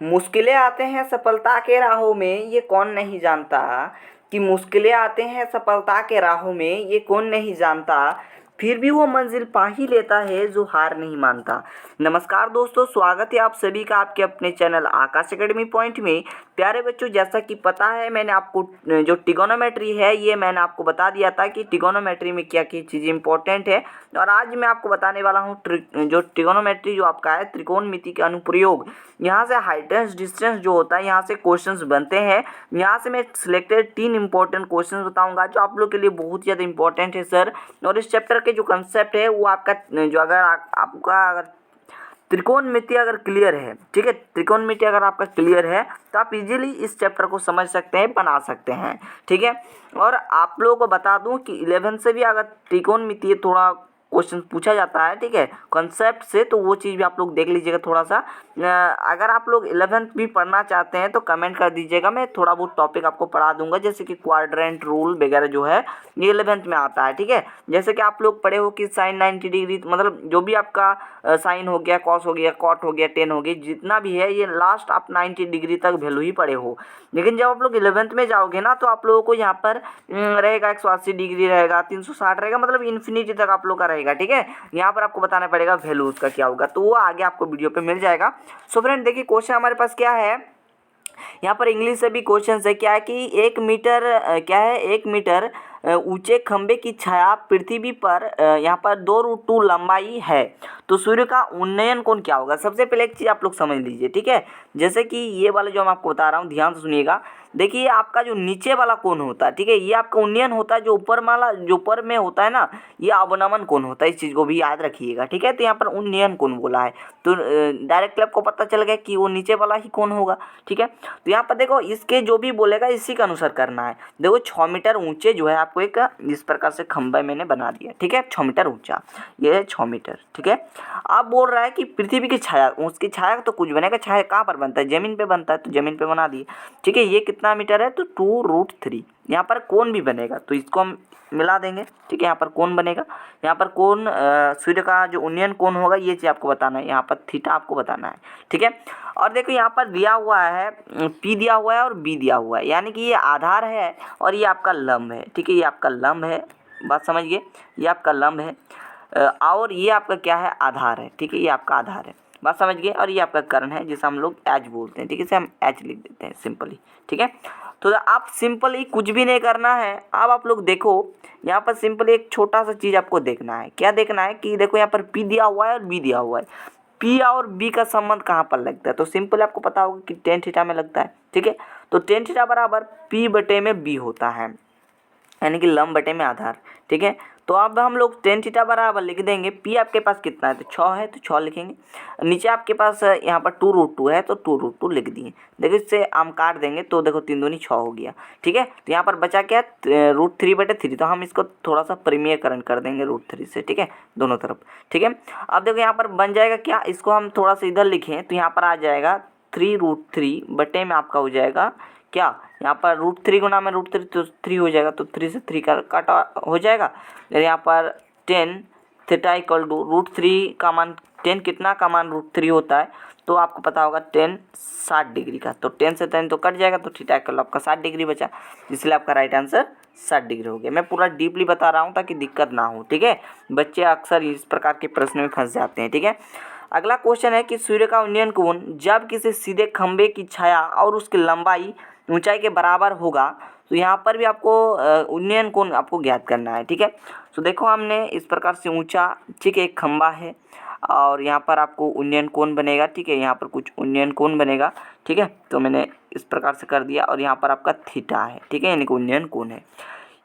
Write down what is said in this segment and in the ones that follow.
मुश्किलें आते हैं सफलता के राहों में, ये कौन नहीं जानता। कि मुश्किलें आते हैं सफलता के राहों में, ये कौन नहीं जानता। फिर भी वो मंजिल पा ही लेता है जो हार नहीं मानता। नमस्कार दोस्तों, स्वागत है आप सभी का आपके अपने चैनल आकाश एकेडमी पॉइंट में। प्यारे बच्चों, जैसा कि पता है मैंने आपको जो ट्रिगोनोमेट्री है ये मैंने आपको बता दिया था कि ट्रिगोनोमेट्री में क्या क्या चीज़ें इंपॉर्टेंट है। और आज मैं आपको बताने वाला हूँ जो ट्रिगोनोमेट्री जो आपका है त्रिकोणमिति के अनुप्रयोग। यहाँ से हाइटेंस डिस्टेंस जो होता है यहाँ से क्वेश्चंस बनते हैं। यहाँ से मैं सिलेक्टेड 3 इंपॉर्टेंट क्वेश्चंस बताऊंगा जो आप लोग के लिए बहुत ज़्यादा इंपॉर्टेंट है सर। और इस चैप्टर के जो कंसेप्ट है वो आपका जो अगर आपका अगर त्रिकोणमिति अगर क्लियर है, ठीक है, त्रिकोणमिति अगर आपका क्लियर है तो आप इजीली इस चैप्टर को समझ सकते हैं, बना सकते हैं, ठीक है। और आप लोगों को बता दूं कि 11 से भी अगर त्रिकोणमिति थोड़ा क्वेश्चन पूछा जाता है, ठीक है, कॉन्सेप्ट से, तो वो चीज़ भी आप लोग देख लीजिएगा थोड़ा सा। अगर आप लोग 11th भी पढ़ना चाहते हैं तो कमेंट कर दीजिएगा, मैं थोड़ा बहुत टॉपिक आपको पढ़ा दूंगा, जैसे कि क्वाड्रेंट रूल वगैरह जो है ये 11th में आता है, ठीक है। जैसे कि आप लोग पढ़े हो कि साइन 90 डिग्री, मतलब जो भी आपका साइन हो गया, कॉस हो गया, कॉट हो गया, टेन हो गई, जितना भी है ये लास्ट आप 90 डिग्री तक वैल्यू ही पढ़े हो। लेकिन जब आप लोग 11th में जाओगे ना तो आप लोगों को यहाँ पर रहेगा 180 डिग्री रहेगा, 360 रहेगा, मतलब इन्फिनिटी तक आप लोग का रहेगा, ठीक है। यहाँ पर आपको बताना पड़ेगा वैल्यू उसका क्या होगा, तो वो आगे आपको वीडियो पे मिल जाएगा। सो फ्रेंड देखिए, क्वेश्चन हमारे पास क्या है, यहाँ पर इंग्लिश से भी क्वेश्चन है। क्या है कि 1 मीटर क्या है, 1 मीटर ऊंचे खंबे की छाया पृथ्वी पर यहाँ पर 2√2 लंबाई है, तो सूर्य का उन्नयन कोण क्या होगा। सबसे पहले एक चीज़ आप लोग समझ लीजिए, ठीक है। जैसे कि ये वाला जो मैं आपको बता रहा हूँ, ध्यान से सुनिएगा। देखिए आपका जो नीचे वाला कोण होता है, ठीक है, ये आपका उन्नयन होता है। जो ऊपर वाला जो ऊपर में होता है ना, ये अवनमन कोण होता है। इस चीज़ को भी याद रखिएगा, ठीक है। तो यहाँ पर उन्नयन कोण बोला है, तो डायरेक्टली आपको पता चल गया कि वो नीचे वाला ही कोण होगा, ठीक है। तो यहाँ पर देखो, इसके जो भी बोलेगा इसी का अनुसार करना है। देखो 6 मीटर ऊंचे जो है आपको एक इस प्रकार से खंबा मैंने बना दिया, ठीक है, 6 मीटर ऊंचा, ये है 6 मीटर, ठीक है। अब बोल रहा है कि पृथ्वी की छाया, उसकी छाया तो कुछ बनेगा, छाया कहाँ पर बनता है, जमीन पे बनता है, तो जमीन पे बना दिए, ठीक है। ये कितना मीटर है, तो 2√3। यहाँ पर कोण भी बनेगा, तो इसको हम मिला देंगे, ठीक है। यहाँ पर कोण बनेगा, यहाँ पर कोण सूर्य का जो उन्नयन कोण होगा ये चीज़ आपको बताना है, यहाँ पर थीटा आपको बताना है, ठीक है। और देखो यहाँ पर दिया हुआ है P दिया हुआ है और B दिया हुआ है, यानी कि ये आधार है और ये आपका लंब है, ठीक है। ये आपका लंब है, बात समझिए, ये आपका लंब है और ये आपका क्या है, आधार है, ठीक है। ये आपका आधार है, बात समझ गए। और ये आपका कर्ण है जिसे हम लोग एच बोलते हैं, ठीक है, इसे हम एच लिख देते हैं सिंपली, ठीक है। तो आप सिंपली कुछ भी नहीं करना है। अब आप लोग देखो यहाँ पर सिंपली एक छोटा सा चीज़ आपको देखना है। क्या देखना है कि देखो यहाँ पर P दिया हुआ है और B दिया हुआ है। P और B का संबंध कहाँ पर लगता है, तो सिंपल आपको पता होगा कि टेन थीटा में लगता है, ठीक है। तो टेन थीटा बराबर P बटे में B होता है, यानी कि लंब बटे में आधार, ठीक है। तो अब हम लोग टेन थीटा बराबर लिख देंगे, P आपके पास कितना है, तो 6 है, तो 6 लिखेंगे। नीचे आपके पास यहाँ पर 2√2 है, तो 2√2 लिख दिए। देखो इससे हम काट देंगे तो देखो 3 दूनी 6 हो गया, ठीक है। तो यहाँ पर बचा क्या, √3/3, तो हम इसको थोड़ा सा परिमेयकरण कर देंगे √3 से, ठीक है, दोनों तरफ, ठीक है। अब देखो यहाँ पर बन जाएगा क्या, इसको हम थोड़ा सा इधर लिखें तो यहाँ पर आ जाएगा 3√3 बटे में आपका हो जाएगा क्या, यहाँ पर √3 गुना में √3 तो 3 हो जाएगा, तो 3 से 3 का काटा हो जाएगा। और यहाँ पर टेन थीटा इक्वल टू √3 का मान, 10 कितना का मान √3 होता है, तो आपको पता होगा 10 60 डिग्री का, तो 10 से 10 तो कट जाएगा, तो थीटा इक्वल आपका 60 डिग्री बचा, इसलिए आपका राइट आंसर 60 डिग्री हो गया। मैं पूरा डीपली बता रहा हूँ ताकि दिक्कत ना हो, ठीक है। बच्चे अक्सर इस प्रकार के प्रश्न में फंस जाते हैं, ठीक है। अगला क्वेश्चन है कि सूर्य का उन्नयन कोण जब किसी सीधे खंभे की छाया और उसकी लंबाई ऊंचाई के बराबर होगा, तो यहाँ पर भी आपको उन्नयन कोण आपको ज्ञात करना है, ठीक है। तो देखो हमने इस प्रकार से ऊंचा, ठीक है, एक खंभा है और यहाँ पर आपको उन्नयन कोण बनेगा, ठीक है, यहाँ पर कुछ उन्नयन कोण बनेगा, ठीक है। तो मैंने इस प्रकार से कर दिया और यहाँ पर आपका थीटा है, ठीक है, यानी कि उन्नयन कोण है।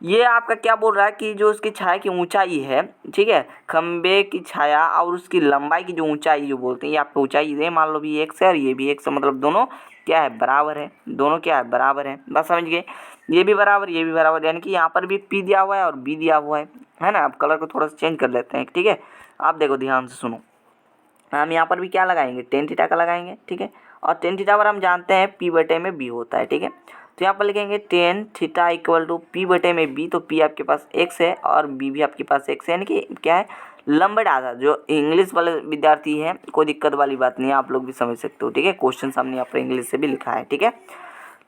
ये आपका क्या बोल रहा है कि जो उसकी छाया की ऊंचाई है, ठीक है, खंबे की छाया और उसकी लंबाई की जो ऊंचाई जो बोलते हैं, ये आपको ऊंचाई है, मान लो भी एक से और ये भी एक से, मतलब दोनों क्या है, बराबर है, दोनों क्या है, बराबर है, बस समझ गए। ये भी बराबर, ये भी बराबर, यानी कि यहाँ पर भी P दिया हुआ है और B दिया हुआ है ना। आप कलर को थोड़ा सा चेंज कर लेते हैं, ठीक है। आप देखो ध्यान से सुनो, हम यहाँ पर भी क्या लगाएंगे, टेन थीटा का लगाएंगे, ठीक है। और टेन थीटा पर हम जानते हैं P बटे में B होता है, ठीक है। तो यहाँ पर लिखेंगे ten theta equal to P बटे में B, तो P आपके पास x है और B भी आपके पास x है, यानी कि क्या है, लंबे आधा, जो इंग्लिश वाले विद्यार्थी हैं कोई दिक्कत वाली बात नहीं है, आप लोग भी समझ सकते हो, ठीक है। क्वेश्चन सामने यहाँ पर इंग्लिश से भी लिखा है, ठीक है।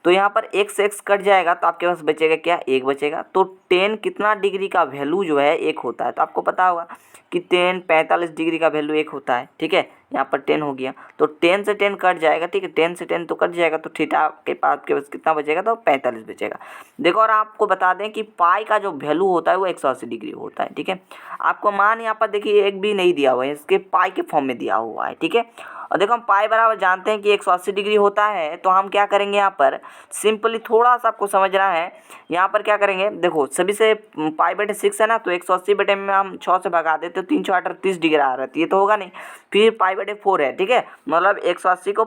तो यहाँ पर x से x कट जाएगा तो आपके पास बचेगा क्या, 1 बचेगा। तो tan कितना डिग्री का वैल्यू जो है 1 होता है, तो आपको पता होगा कि tan 45 डिग्री का वैल्यू 1 होता है, ठीक है। यहाँ पर 10 हो गया, तो 10 से 10 कट जाएगा, ठीक है। 10 से 10 तो कट जाएगा, तो थीटा के पास आपके पास कितना बचेगा, तो 45 बचेगा। देखो, और आपको बता दें कि पाई का जो वैल्यू होता है वो 180 डिग्री होता है, ठीक है। आपको मान यहाँ पर देखिए 1 भी नहीं दिया हुआ है, इसके पाई के फॉर्म में दिया हुआ है, ठीक है। और देखो, हम पाई बराबर जानते हैं कि 180 डिग्री होता है, तो हम क्या करेंगे यहाँ पर सिंपली, थोड़ा सा आपको समझना है। यहाँ पर क्या करेंगे, देखो सभी से पाई/6 है ना, तो 180 में हम 6 से भगा देते तो 3 6 38 डिग्री आ रहती है, तो होगा नहीं। फिर पाई/4 है, ठीक है, मतलब 180 को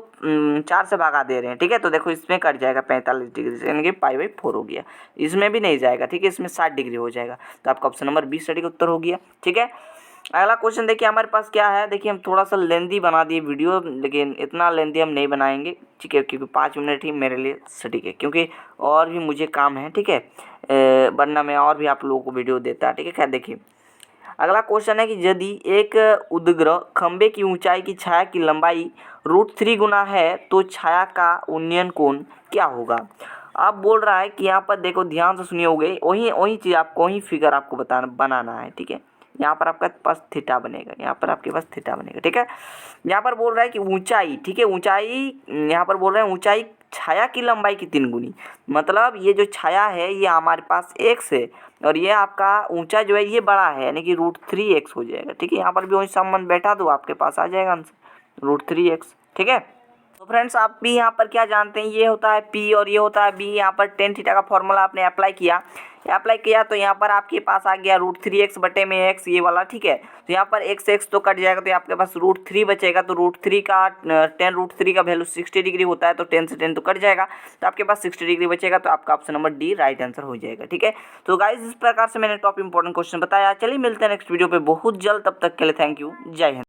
4 से भगा दे रहे हैं, ठीक है। तो देखो इसमें कट जाएगा 45 डिग्री से, यानी कि पाई/4 हो गया। इसमें भी नहीं जाएगा, ठीक है, इसमें 60 डिग्री हो जाएगा। तो आपका ऑप्शन नंबर 20 सटीक उत्तर हो गया, ठीक है। अगला क्वेश्चन देखिए हमारे पास क्या है। देखिए, हम थोड़ा सा लेंदी बना दिए वीडियो, लेकिन इतना लेंदी हम नहीं बनाएंगे, ठीक है, क्योंकि 5 मिनट ही मेरे लिए सटीक है, क्योंकि और भी मुझे काम है, ठीक है, वरना मैं और भी आप लोगों को वीडियो देता, ठीक है। खैर देखिए, अगला क्वेश्चन है कि यदि एक उद्ग्रह खंभे की ऊंचाई की छाया की लंबाई √3 गुना है तो छाया का उन्नयन कोण क्या होगा। आप बोल रहा है कि यहाँ पर देखो, ध्यान से सुनिए, हो गई वही चीज़, आपको वही फिगर आपको बनाना है, ठीक है। यहाँ पर आपके पास थीटा बनेगा, यहाँ पर आपके पास थीटा बनेगा, ठीक है। यहाँ पर बोल रहा है कि ऊंचाई, ठीक है, ऊंचाई, यहाँ पर बोल रहे हैं ऊंचाई छाया की लंबाई की 3 गुनी, मतलब ये जो छाया है ये हमारे पास x है, और ये आपका ऊंचा जो है ये बड़ा है, यानी कि √3x हो जाएगा, ठीक है। यहाँ पर भी वही संबंध बैठा दो, आपके पास आ जाएगा आंसर √3x, ठीक है। तो फ्रेंड्स, आप भी यहाँ पर क्या जानते हैं, ये होता है P और ये होता है B। यहाँ पर tan थीटा का फॉर्मूला आपने अप्लाई किया तो यहाँ पर आपके पास आ गया √3x बटे में x, ये वाला, ठीक है। तो यहाँ पर x तो कट जाएगा, तो आपके पास √3 बचेगा। तो √3 का tan√3 का वैल्यू 60 डिग्री होता है, तो 10 से 10 तो कट जाएगा, तो आपके पास 60 डिग्री बचेगा। तो आपका option number D right answer हो जाएगा, ठीक है। तो गाइज, इस प्रकार से मैंने टॉप इंपॉर्टेंट क्वेश्चन बताया। चलिए मिलते हैं नेक्स्ट वीडियो पे बहुत जल्द, तब तक के लिए थैंक यू, जय हिंद।